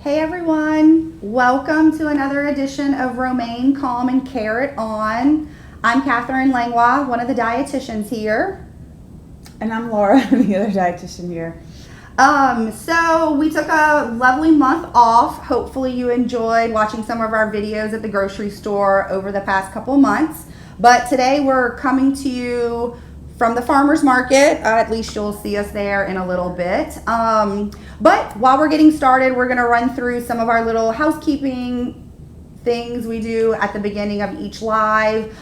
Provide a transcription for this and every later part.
Hey everyone, welcome to another edition of Romaine, Calm, and Carrot On. I'm Catherine Langlois, one of the dietitians here. And I'm Laura, the other dietitian here. So we took a lovely month off. Hopefully you enjoyed watching some of our videos at the grocery store over the past couple months. But today we're coming to you from the farmer's market. At least you'll see us there in a little bit. But while we're getting started, we're gonna run through some of our little housekeeping things we do at the beginning of each live.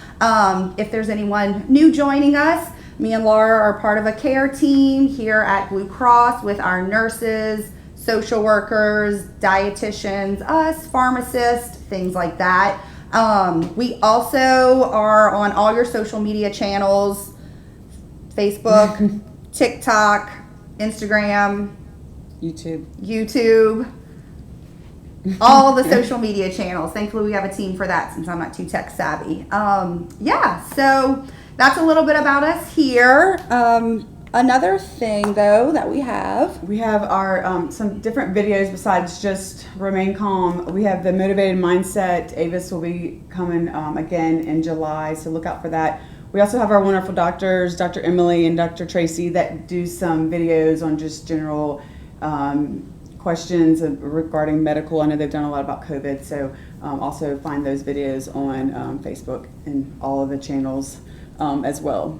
If there's anyone new joining us, me and Laura are part of a care team here at Blue Cross with our nurses, social workers, dietitians, us, pharmacists, things like that. We also are on all your social media channels, Facebook, TikTok, Instagram, YouTube, all the social media channels. Thankfully, we have a team for that since I'm not too tech savvy. So that's a little bit about us here. Another thing, though, that we have our some different videos besides just Remain Calm. We have the Motivated Mindset. Avis will be coming again in July, so look out for that. We also have our wonderful doctors, Dr. Emily and Dr. Tracy, that do some videos on just general questions regarding medical. I know they've done a lot about COVID, so also find those videos on Facebook and all of the channels as well.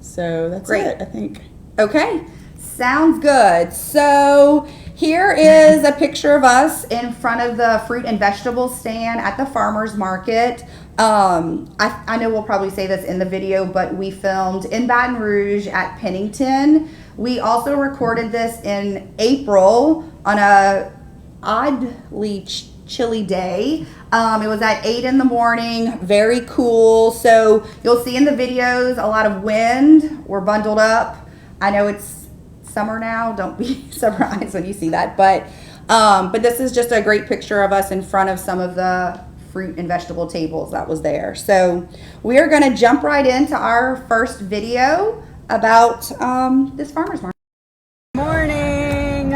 So that's Great. it, I think. Okay, sounds good. So here is a picture of us in front of the fruit and vegetable stand at the farmer's market. I know we'll probably say this in the video, but we filmed in Baton Rouge at Pennington. We also recorded this in April on a oddly chilly day. It was at 8 in the morning, very cool. So you'll see in the videos a lot of wind. We're bundled up. I know it's summer now. Don't be surprised when you see that. But this is just a great picture of us in front of some of the fruit and vegetable tables that was there. So we are going to jump right into our first video about this farmer's market. Morning!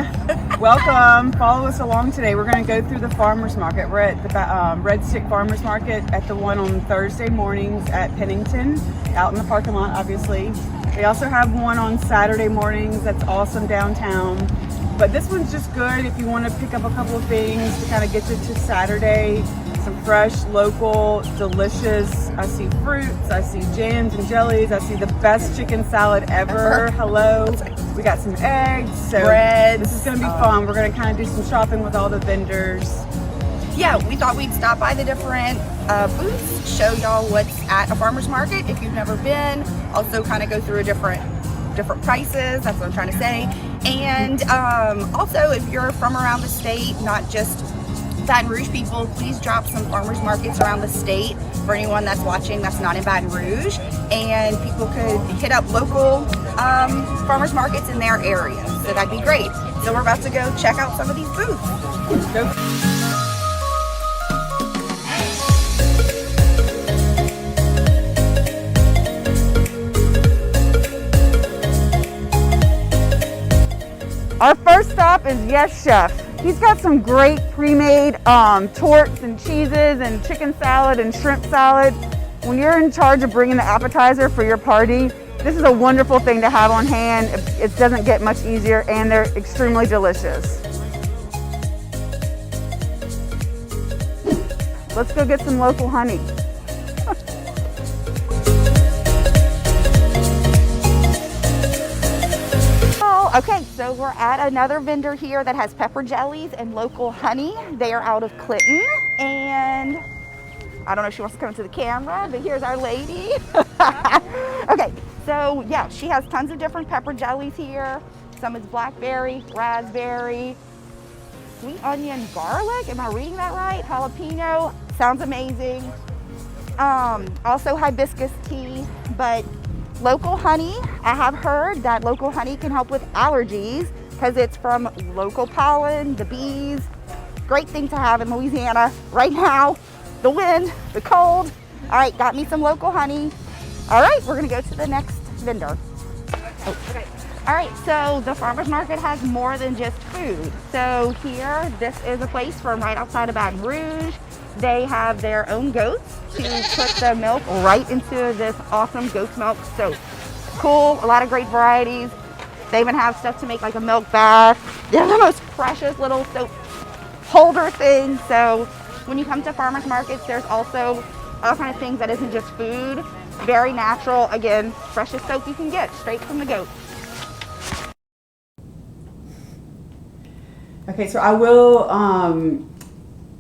Welcome. Follow us along today. We're going to go through the farmer's market. We're at the Red Stick Farmer's Market at the one on Thursday mornings at Pennington, out in the parking lot, obviously. They also have one on Saturday mornings that's awesome downtown. But this one's just good if you want to pick up a couple of things to kind of get you to Saturday. Some fresh, local, delicious. I see fruits, I see jams and jellies, I see the best chicken salad ever. Hello. We got some eggs, so bread. This is going to be fun. We're going to kind of do some shopping with all the vendors. Yeah, we thought we'd stop by the different booths, show y'all what's at a farmer's market if you've never been. Also kind of go through different prices, that's what I'm trying to say. And also if you're from around the state, not just Baton Rouge people, please drop some farmers markets around the state for anyone that's watching that's not in Baton Rouge, and people could hit up local farmers markets in their area, so that'd be great. So we're about to go check out some of these booths. Let's go. Our first stop is Yes Chef. He's got some great pre-made torts and cheeses and chicken salad and shrimp salad. When you're in charge of bringing the appetizer for your party, this is a wonderful thing to have on hand. It doesn't get much easier, and they're extremely delicious. Let's go get some local honey. Okay, so we're at another vendor here that has pepper jellies and local honey. They are out of Clinton, and I don't know if she wants to come to the camera, but here's our lady. Okay, so yeah, she has tons of different pepper jellies here. Some is blackberry, raspberry, sweet onion, garlic. Am I reading that right? Jalapeno. Sounds amazing. Also hibiscus tea, but local honey, I have heard that local honey can help with allergies because it's from local pollen, the bees. Great thing to have in Louisiana right now. The wind, the cold. All right, got me some local honey. All right, we're gonna go to the next vendor. Oh. Okay. All right, so the farmers market has more than just food. So here, this is a place from right outside of Baton Rouge. They have their own goats to put the milk right into this awesome goat's milk soap. Cool, a lot of great varieties. They even have stuff to make like a milk bath. They're the most precious little soap holder thing. So when you come to farmers markets, there's also all kinds of things that isn't just food. Very natural, again, freshest soap you can get straight from the goat. Okay, so I will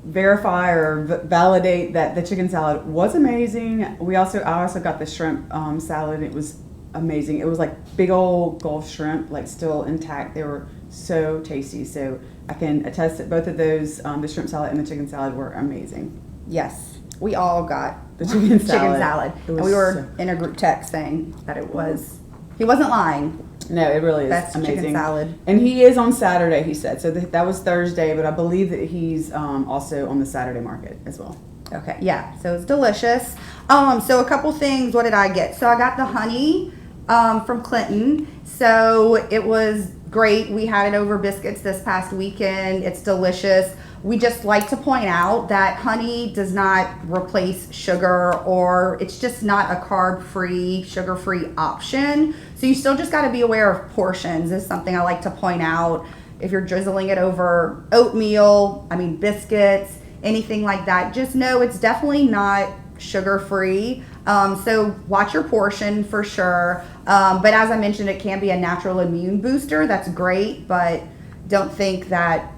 verify or validate that the chicken salad was amazing. I also got the shrimp salad. It was amazing. It was like big old Gulf shrimp, like still intact. They were so tasty. So I can attest that both of those, the shrimp salad and the chicken salad, were amazing. Yes, we all got The chicken salad. And we were in a group text saying that he wasn't lying. No, it really is Best amazing. chicken salad. And he is on Saturday, he said. So that was Thursday, but I believe that he's also on the Saturday market as well. Okay, yeah, so it's delicious. So a couple things, what did I get? So I got the honey from Clinton. So it was great. We had it over biscuits this past weekend. It's delicious. We just like to point out that honey does not replace sugar, or it's just not a carb-free, sugar-free option. So you still just got to be aware of portions is something I like to point out. If you're drizzling it over oatmeal, biscuits, anything like that, just know it's definitely not sugar-free. So watch your portion for sure. But as I mentioned, it can be a natural immune booster. That's great, but don't think that,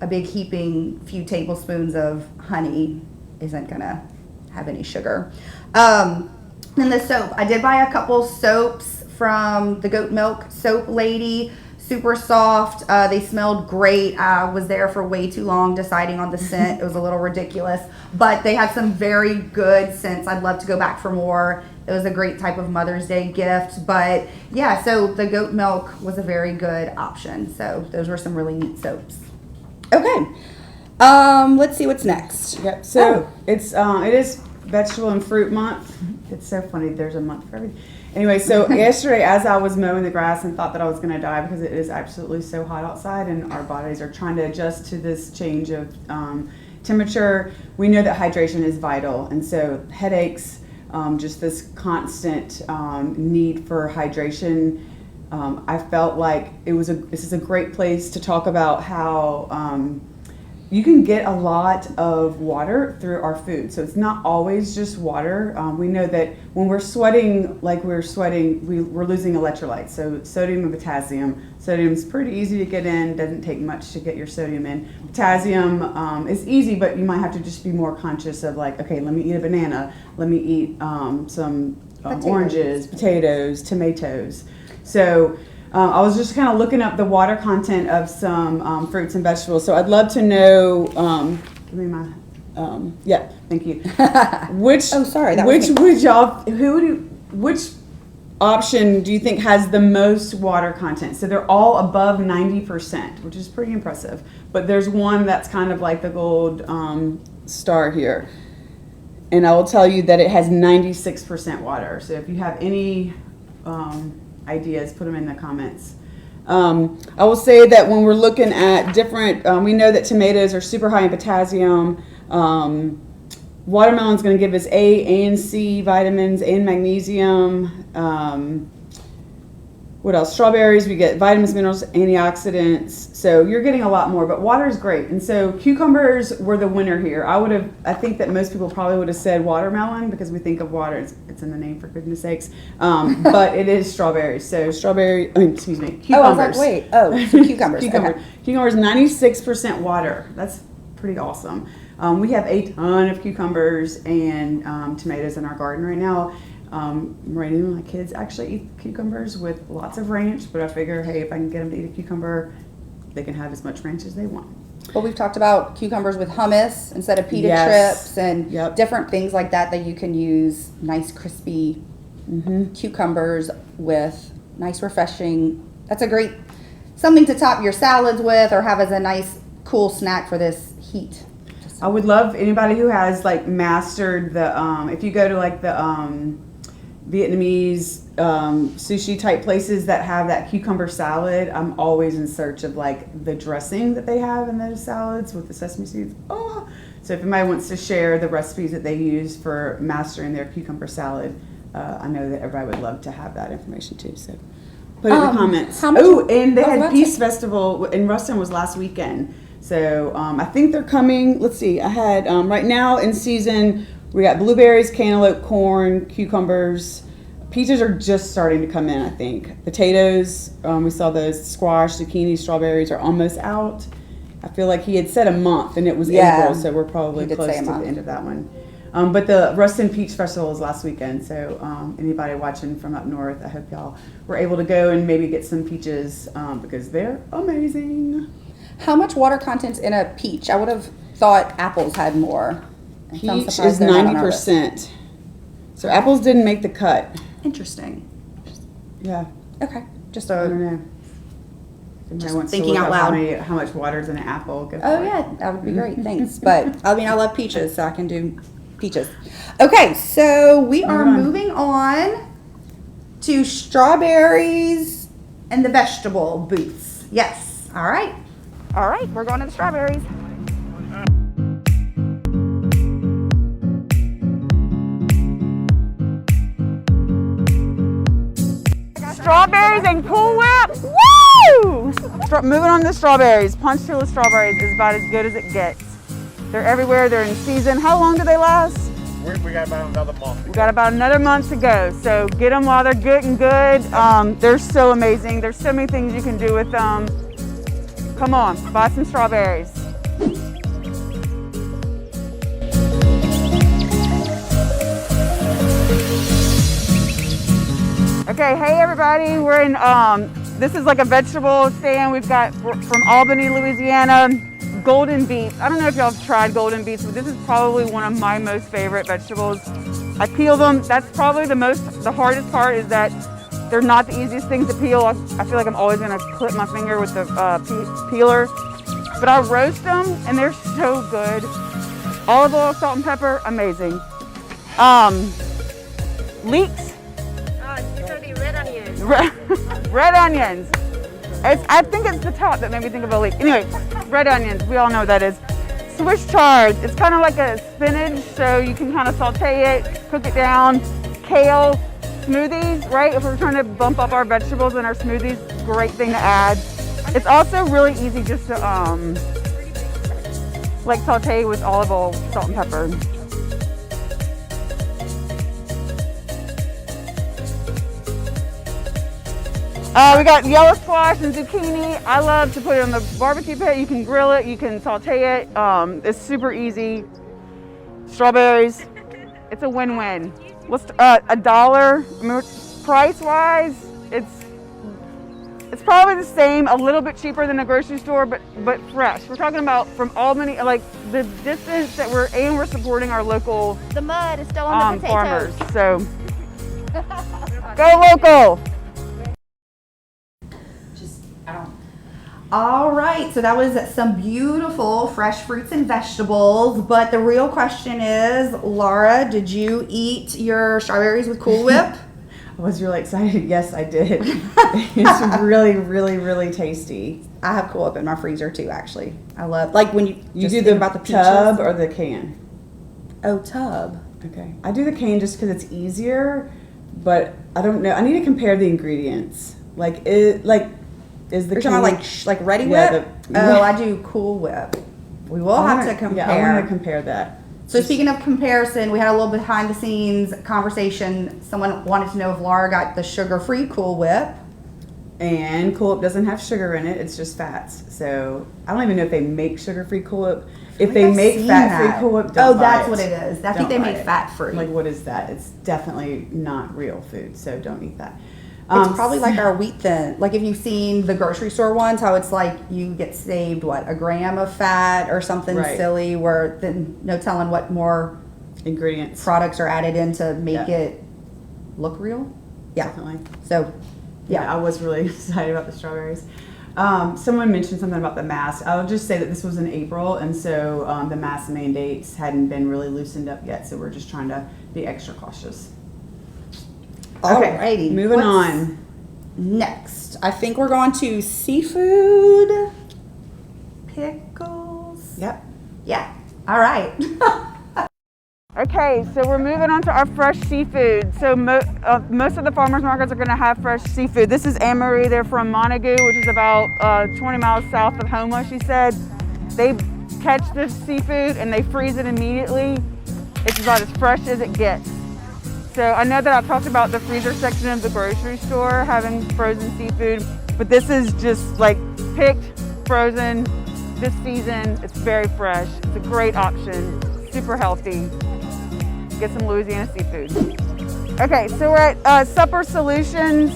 a big heaping few tablespoons of honey isn't gonna have any sugar. Then the soap, I did buy a couple soaps from the goat milk soap lady. Super soft. They smelled great. I was there for way too long deciding on the scent. It was a little ridiculous, but they had some very good scents. I'd love to go back for more. It was a great type of Mother's Day gift, but yeah, so the goat milk was a very good option. So those were some really neat soaps. Okay. Let's see what's next. Yep. So it is vegetable and fruit month. It's so funny. There's a month for everything. Anyway, so yesterday as I was mowing the grass and thought that I was going to die because it is absolutely so hot outside and our bodies are trying to adjust to this change of temperature, we know that hydration is vital. And so headaches, just this constant need for hydration. I felt like this is a great place to talk about how you can get a lot of water through our food. So it's not always just water. We know that when we're sweating like we're sweating, we're losing electrolytes. So sodium and potassium. Sodium's pretty easy to get in, doesn't take much to get your sodium in. Potassium is easy, but you might have to just be more conscious of like, okay, let me eat a banana, let me eat some oranges, potatoes, tomatoes. So I was just kind of looking up the water content of some fruits and vegetables. So I'd love to know. Give me my. Yeah, thank you. Which option do you think has the most water content? So they're all above 90%, which is pretty impressive. But there's one that's kind of like the gold star here, and I will tell you that it has 96% water. So if you have any ideas, put them in the comments. I will say that when we're looking at different, we know that tomatoes are super high in potassium. Watermelon's going to give us A and C vitamins and magnesium. What else? Strawberries, we get vitamins, minerals, antioxidants. So you're getting a lot more, but water is great. And so cucumbers were the winner here. I think that most people probably would have said watermelon because we think of water. It's in the name, for goodness sakes. But it is strawberries. So cucumbers. Oh, I was like, wait. So cucumbers. Okay. Cucumbers, 96% water. That's pretty awesome. We have a ton of cucumbers and tomatoes in our garden right now. Miranda and my kids actually eat cucumbers with lots of ranch, but I figure, hey, if I can get them to eat a cucumber, they can have as much ranch as they want. Well, we've talked about cucumbers with hummus instead of pita chips and different things like that you can use. Nice crispy cucumbers with nice refreshing. That's a great something to top your salads with or have as a nice cool snack for this heat. I would love anybody who has like mastered the if you go to like the Vietnamese sushi type places that have that cucumber salad, I'm always in search of like the dressing that they have in those salads with the sesame seeds. Oh, so if anybody wants to share the recipes that they use for mastering their cucumber salad, I know that everybody would love to have that information too. So put it in the comments. Oh, and they had Peace Festival in Ruston was last weekend. So I think they're coming. Let's see. I had right now in season. We got blueberries, cantaloupe, corn, cucumbers. Peaches are just starting to come in, I think. Potatoes, we saw those. Squash, zucchini, strawberries are almost out. I feel like he had said a month, and it was April, so we're probably close to the end of that one. But the Ruston Peach Festival was last weekend, so anybody watching from up north, I hope y'all were able to go and maybe get some peaches because they're amazing. How much water content in a peach? I would have thought apples had more. Peach is 90%. So apples didn't make the cut. Interesting. Yeah. Okay. Just I don't know. Just thinking out loud. How much water's in an apple? Yeah, that would be great. Thanks. But I mean, I love peaches, so I can do peaches. Okay, so we are moving on to strawberries and the vegetable booths. Yes. All right. All right, we're going to the strawberries. Strawberries and Cool Whip. Woo! Moving on to strawberries. Punch Chilla strawberries is about as good as it gets. They're everywhere. They're in season. How long do they last? We got about another month. We got about another month to go. So get them while they're good and good. They're so amazing. There's so many things you can do with them. Come on, buy some strawberries. Okay, hey everybody, we're in, this is like a vegetable stand. We've got from Albany, Louisiana, golden beets. I don't know if y'all have tried golden beets, but this is probably one of my most favorite vegetables. I peel them. That's probably the hardest part is that they're not the easiest things to peel. I feel like I'm always gonna clip my finger with the peeler. But I roast them and they're so good. Olive oil, salt and pepper, amazing. Leeks. It's gonna be red onions. Red onions. I think it's the top that made me think of a leek. Anyway, red onions, we all know what that is. Swiss chard, it's kind of like a spinach, so you can kind of saute it, cook it down. Kale, smoothies, right? If we're trying to bump up our vegetables in our smoothies, great thing to add. It's also really easy just to like saute with olive oil, salt and pepper. We got yellow squash and zucchini. I love to put it on the barbecue pit. You can grill it, you can saute it. It's super easy. Strawberries, it's a win-win. What's $1? Price-wise, it's probably the same, a little bit cheaper than a grocery store, but fresh. We're talking about from Albany, like the distance that we're supporting our local The mud is still on the potatoes. farmers. So go local. All right, so that was some beautiful fresh fruits and vegetables, but the real question is, Laura, did you eat your strawberries with Cool Whip? I was really excited. Yes, I did. It's really, really, really tasty. I have Cool Whip in my freezer too, actually. I love, like when you do the about the peaches. tub or the can? Oh, tub. Okay. I do the can just because it's easier, but I don't know. I need to compare the ingredients. Is the You're can talking about like Ready Whip? Yeah, I do Cool Whip. We will have to compare. Yeah, I want to compare that. So speaking of comparison, we had a little behind the scenes conversation. Someone wanted to know if Laura got the sugar-free Cool Whip. And Cool Whip doesn't have sugar in it. It's just fats. So I don't even know if they make sugar-free Cool Whip. If they make fat-free Cool Whip, don't buy that's it. what it is. I think they make fat-free. Like, what is that? It's definitely not real food, so don't eat that. It's probably like our wheat thin. Like if you've seen the grocery store ones, how it's like you get saved, a gram of fat or something silly, where then no telling what more ingredients products are added in to make it look real. Yeah. Definitely. So, yeah, I was really excited about the strawberries. Someone mentioned something about the mask. I'll just say that this was in April, and so the mask mandates hadn't been really loosened up yet, so we're just trying to be extra cautious. Alrighty. moving What's on. Next, I think we're going to seafood. Pickles. Yep. Yeah. All right. Okay, so we're moving on to our fresh seafood. So most of the farmers markets are going to have fresh seafood. This is Anne Marie. They're from Montague, which is about 20 miles south of Houma, she said. They catch the seafood and they freeze it immediately. It's about as fresh as it gets. So I know that I've talked about the freezer section of the grocery store having frozen seafood, but this is just like picked, frozen, this season. It's very fresh. It's a great option, super healthy. Get some Louisiana seafood. Okay, so we're at Supper Solutions.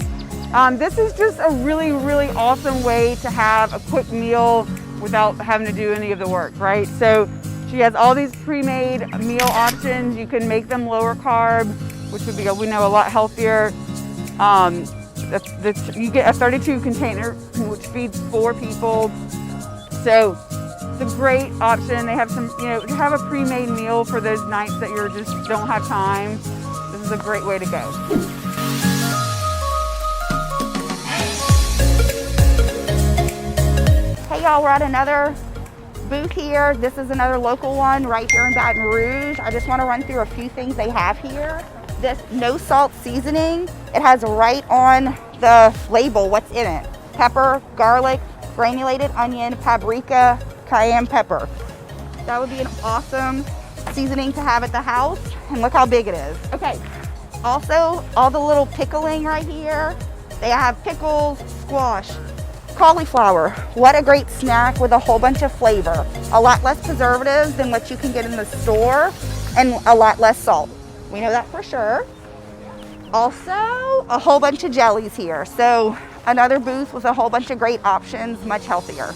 This is just a really, really awesome way to have a quick meal without having to do any of the work, right? So she has all these pre-made meal options. You can make them lower carb, which would be, we know, a lot healthier. You get a 32 container, which feeds 4 people. So it's a great option. They have some, to have a pre-made meal for those nights that you just don't have time. This is a great way to go. Hey y'all, we're at another booth here. This is another local one right here in Baton Rouge. I just want to run through a few things they have here. This no salt seasoning, it has right on the label what's in it. Pepper, garlic, granulated onion, paprika, cayenne pepper. That would be an awesome seasoning to have at the house. And look how big it is. Okay, also all the little pickling right here. They have pickles, squash, cauliflower. What a great snack with a whole bunch of flavor. A lot less preservatives than what you can get in the store and a lot less salt. We know that for sure. Also, a whole bunch of jellies here. So another booth with a whole bunch of great options, much healthier.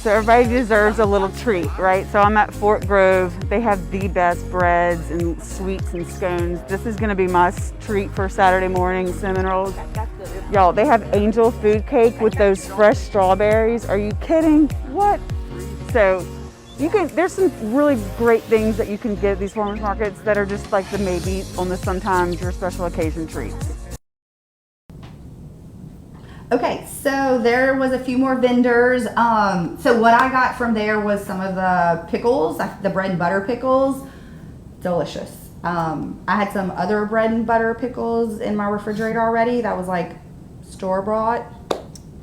So everybody deserves a little treat, right? So I'm at Fort Grove. They have the best breads and sweets and scones. This is gonna be my treat for Saturday morning, cinnamon rolls. Y'all, they have angel food cake with those fresh strawberries. Are you kidding? What? So there's some really great things that you can get at these farmers markets that are just like the maybe on the sometimes your special occasion treats. Okay, so there was a few more vendors. So what I got from there was some of the pickles, the bread and butter pickles, delicious. I had some other bread and butter pickles in my refrigerator already. That was like store-bought.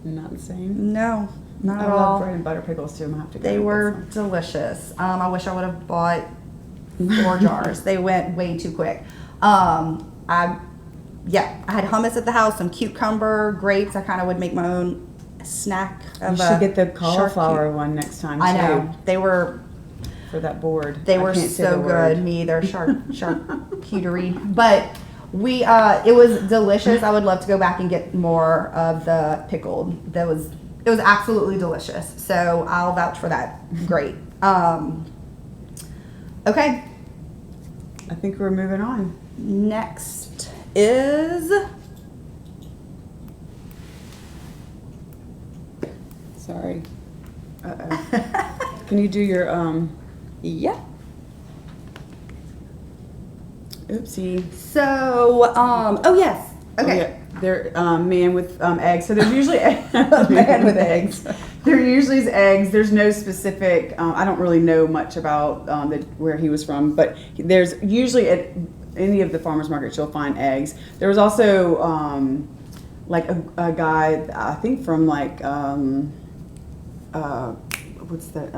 Not the same. No, not at I all. love bread and butter pickles too. I'm gonna have to go They get were some. delicious. I wish I would have bought 4 jars. They went way too quick. I had hummus at the house, some cucumber, grapes. I kind of would make my own snack. You should get the cauliflower one next time too. I know. They were for that board. They were so good. Me either. Charcuterie. But it was delicious. I would love to go back and get more of the pickled. It was absolutely delicious. So I'll vouch for that. Great. Okay. I think we're moving on. Next is sorry. Uh-oh. Can you do your yeah. Oopsie. So oh yes. Okay. Oh, yeah. They're man with eggs. So there's usually man with eggs. There usually is eggs. There's no specific. I don't really know much about where he was from, but there's usually at any of the farmers markets you'll find eggs. There was also like a guy I think from like what's that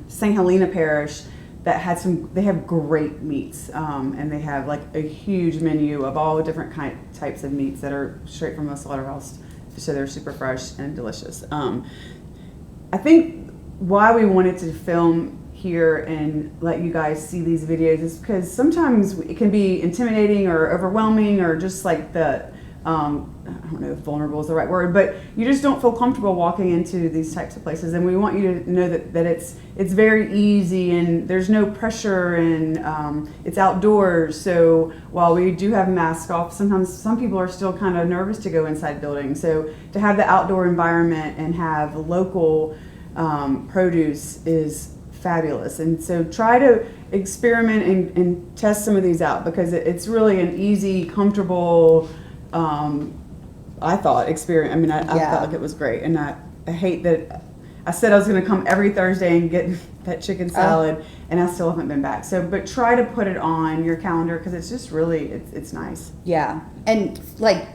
St. Helena Parish that had they have great meats and they have like a huge menu of all different types of meats that are straight from a slaughterhouse, so they're super fresh and delicious. I think why we wanted to film here and let you guys see these videos is because sometimes it can be intimidating or overwhelming or just like I don't know if vulnerable is the right word, but you just don't feel comfortable walking into these types of places. And we want you to know that it's very easy and there's no pressure and it's outdoors. So while we do have masks off, sometimes some people are still kind of nervous to go inside buildings. So to have the outdoor environment and have local produce is fabulous. And so try to experiment and test some of these out, because it's really an easy, comfortable, I thought, experience. I mean, I felt like it was great. And I hate that I said I was going to come every Thursday and get that chicken salad, and I still haven't been back. So, but try to put it on your calendar, because it's just really, it's nice. Yeah. And like,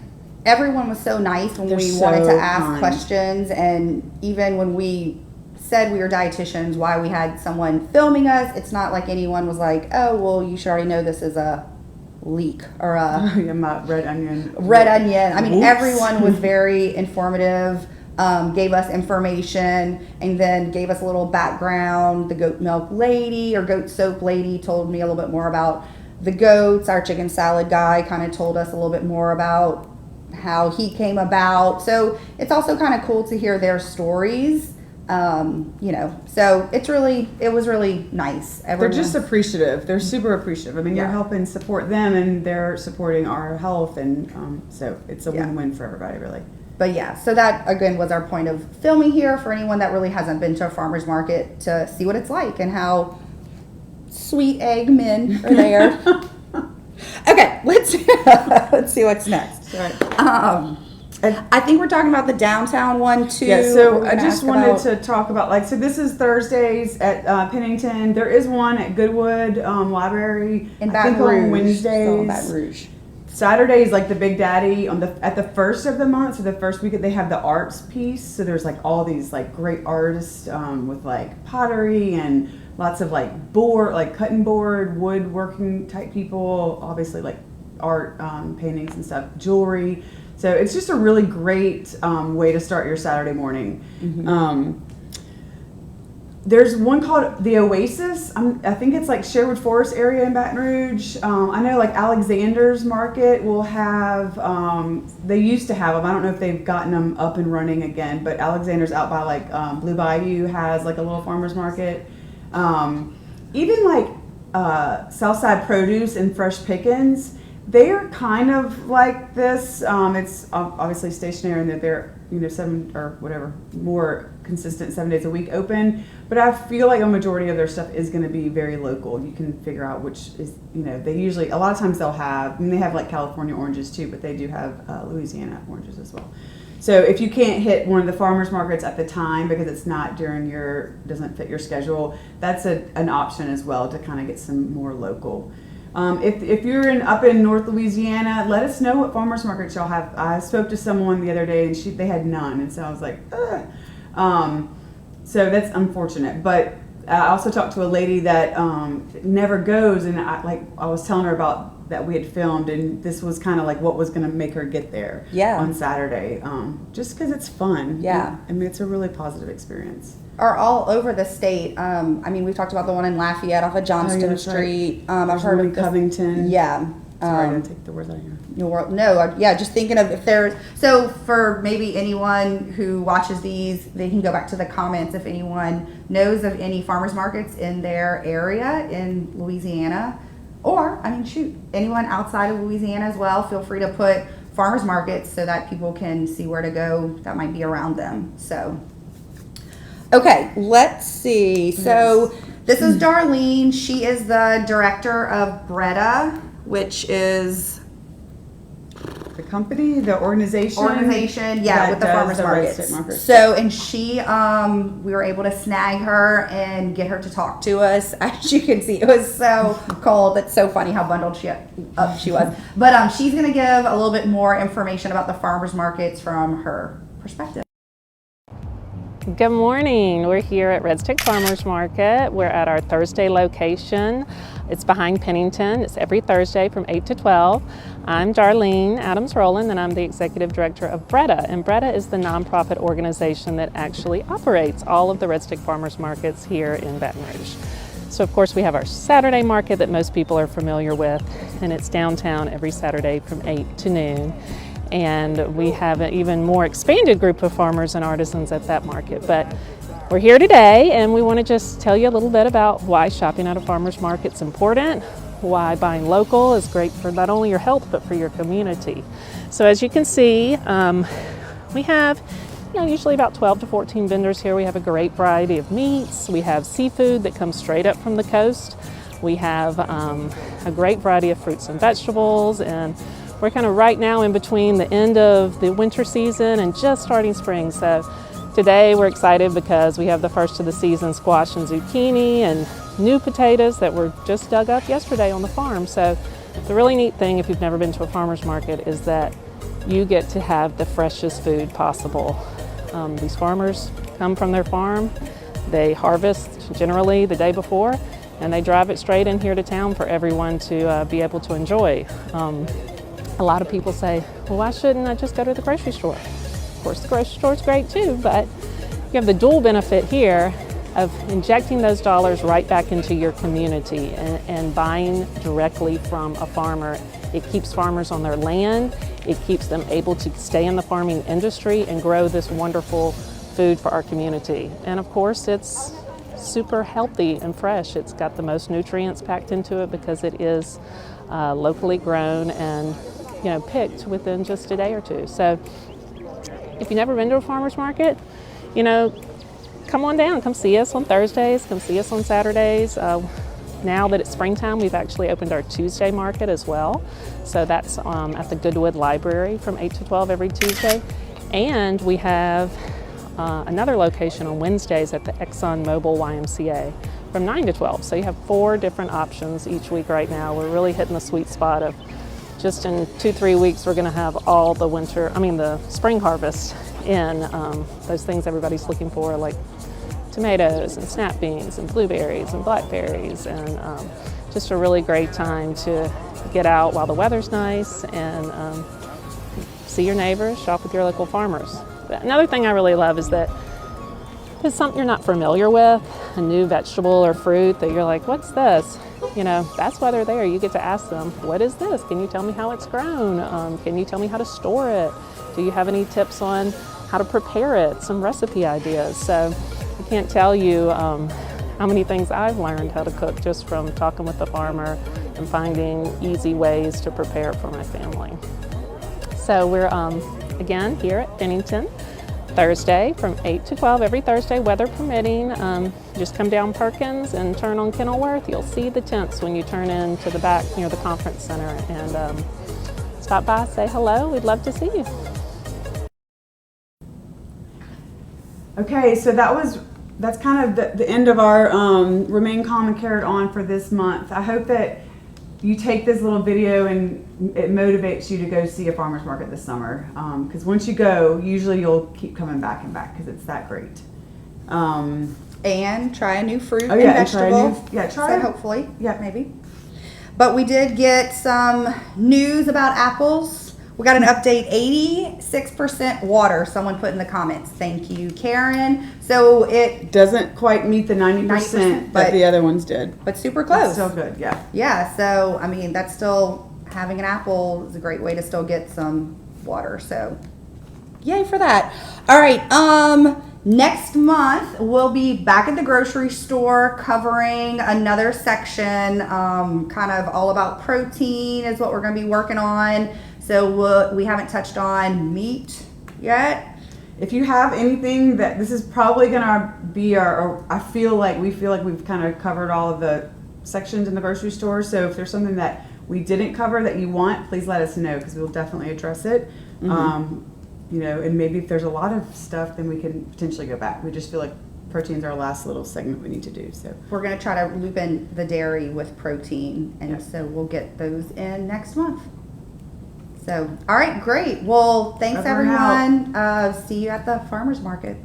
everyone was so nice when They're we so wanted to ask kind. questions, and even when we said we were dietitians, why we had someone filming us, it's not like anyone was like, oh, well, you should already know this is a leek or a My red onion. I mean, Oops. everyone was very informative, gave us information, and then gave us a little background. The goat milk lady or goat soap lady told me a little bit more about the goats. Our chicken salad guy kind of told us a little bit more about how he came about. So it's also kind of cool to hear their stories. So it was really nice. They're just appreciative. They're super appreciative. I mean, you're Yeah. helping support them, and they're supporting our health, and so it's a win-win for everybody, really. But yeah, so that again was our point of filming here, for anyone that really hasn't been to a farmer's market, to see what it's like and how sweet egg men are there. Okay, let's see what's next. Right. I think we're talking about the downtown one too. Yeah, so We're I gonna just ask wanted about- to talk about, so this is Thursdays at Pennington. There is one at Goodwood Library. in I Baton think Rouge. on Wednesdays. Still in Baton Rouge. Saturday is like the Big Daddy at the first of the month, so the first week they have the arts piece. So there's like all these like great artists with like pottery and lots of like cutting board, woodworking type people, obviously like art, paintings and stuff, jewelry. So it's just a really great way to start your Saturday morning. Mm-hmm. There's one called the Oasis. I think it's like Sherwood Forest area in Baton Rouge. I know like Alexander's Market will have, they used to have them. I don't know if they've gotten them up and running again, but Alexander's out by like Blue Bayou has like a little farmer's market. Even like Southside Produce and Fresh Pickens, they are kind of like this. It's obviously stationary, and that they're 7 or whatever, more consistent 7 days a week open. But I feel like a majority of their stuff is going to be very local. You can figure out which is, they usually, a lot of times they'll have, and they have like California oranges too, but they do have Louisiana oranges as well. So if you can't hit one of the farmers markets at the time because it's not doesn't fit your schedule, that's an option as well to kind of get some more local. If you're up in North Louisiana, let us know what farmers markets y'all have. I spoke to someone the other day, and they had none, and so I was like, ugh. So that's unfortunate. But I also talked to a lady that never goes, and I was telling her about that we had filmed, and this was kind of like what was going to make her get there on Saturday, just because it's fun. Yeah. I mean, it's a really positive experience. Are all over the state. I mean, we've talked about the one in Lafayette off of Johnston Street. Right. I've heard one of in Covington. Yeah. Sorry, I take the words out of here. Just thinking of if there's, so for maybe anyone who watches these, they can go back to the comments if anyone knows of any farmers markets in their area in Louisiana, or anyone outside of Louisiana as well. Feel free to put farmers markets so that people can see where to go that might be around them. So, okay, let's see. So this is Darlene. She is the director of Breda, which is The company, the organization, with the farmers markets. So, and she, we were able to snag her and get her to talk to us. As you can see, it was so cold. It's so funny how bundled up she was. But she's going to give a little bit more information about the farmers markets from her perspective. Good morning. We're here at Registered Farmers Market. We're at our Thursday location. It's behind Pennington. It's every Thursday from 8 to 12. I'm Darlene Adams-Rowland, and I'm the Executive Director of Breda. And Breda is the nonprofit organization that actually operates all of the Registered Farmers Markets here in Baton Rouge. So of course we have our Saturday market that most people are familiar with, and it's downtown every Saturday from 8 to noon. And we have an even more expanded group of farmers and artisans at that market. But we're here today, and we want to just tell you a little bit about why shopping at a farmer's market is important, why buying local is great for not only your health but for your community. So as you can see, we have usually about 12 to 14 vendors here. We have a great variety of meats. We have seafood that comes straight up from the coast. We have a great variety of fruits and vegetables, and we're kind of right now in between the end of the winter season and just starting spring. So today we're excited because we have the first of the season squash and zucchini and new potatoes that were just dug up yesterday on the farm. So the really neat thing, if you've never been to a farmer's market, is that you get to have the freshest food possible. These farmers come from their farm, they harvest generally the day before, and they drive it straight in here to town for everyone to be able to enjoy. A lot of people say, well, why shouldn't I just go to the grocery store? Of course, the grocery store is great too, but you have the dual benefit here of injecting those dollars right back into your community and buying directly from a farmer. It keeps farmers on their land. It keeps them able to stay in the farming industry and grow this wonderful food for our community. And of course, it's super healthy and fresh. It's got the most nutrients packed into it because it is locally grown and picked within just a day or two. So if you've never been to a farmer's market, come on down, come see us on Thursdays, come see us on Saturdays. Now that it's springtime, we've actually opened our Tuesday market as well. So that's at the Goodwood Library from 8 to 12 every Tuesday. And we have another location on Wednesdays at the Exxon Mobil YMCA from 9 to 12. So you have 4 different options each week right now. We're really hitting the sweet spot of just in 2-3 weeks, we're gonna have all the spring harvest in those things everybody's looking for, like tomatoes and snap beans and blueberries and blackberries, and just a really great time to get out while the weather's nice and see your neighbors, shop with your local farmers. Another thing I really love is that if it's something you're not familiar with, a new vegetable or fruit that you're like, what's this? That's why they're there. You get to ask them, what is this? Can you tell me how it's grown? Can you tell me how to store it? Do you have any tips on how to prepare it? Some recipe ideas. So I can't tell you how many things I've learned how to cook just from talking with the farmer and finding easy ways to prepare for my family. So we're again here at Pennington, Thursday from 8 to 12 every Thursday, weather permitting. Just come down Perkins and turn on Kenilworth. You'll see the tents when you turn into the back near the conference center, and stop by, say hello. We'd love to see you. Okay, so that's kind of the end of our Romaine Common Carrot On for this month. I hope that you take this little video and it motivates you to go see a farmer's market this summer. Because once you go, usually you'll keep coming back and back because it's that great. And try a new fruit and vegetable. Try it. Hopefully, maybe. But we did get some news about apples. We got an update, 86% water, someone put in the comments. Thank you, Karen. So it doesn't quite meet the 90% that the other ones did. But super close. It's still good, yeah. Yeah, so, that's still, having an apple is a great way to still get some water. So, yay for that. All right, next month, we'll be back at the grocery store covering another section, kind of all about protein is what we're going to be working on. So we haven't touched on meat yet. If you have anything this is probably going to be we feel like we've kind of covered all of the sections in the grocery store. So if there's something that we didn't cover that you want, please let us know because we'll definitely address it. And maybe if there's a lot of stuff, then we can potentially go back. We just feel like protein's our last little segment we need to do. So we're going to try to loop in the dairy with protein, and so we'll get those in next month. So, all right, great. Well, thanks everyone. See you at the farmer's market.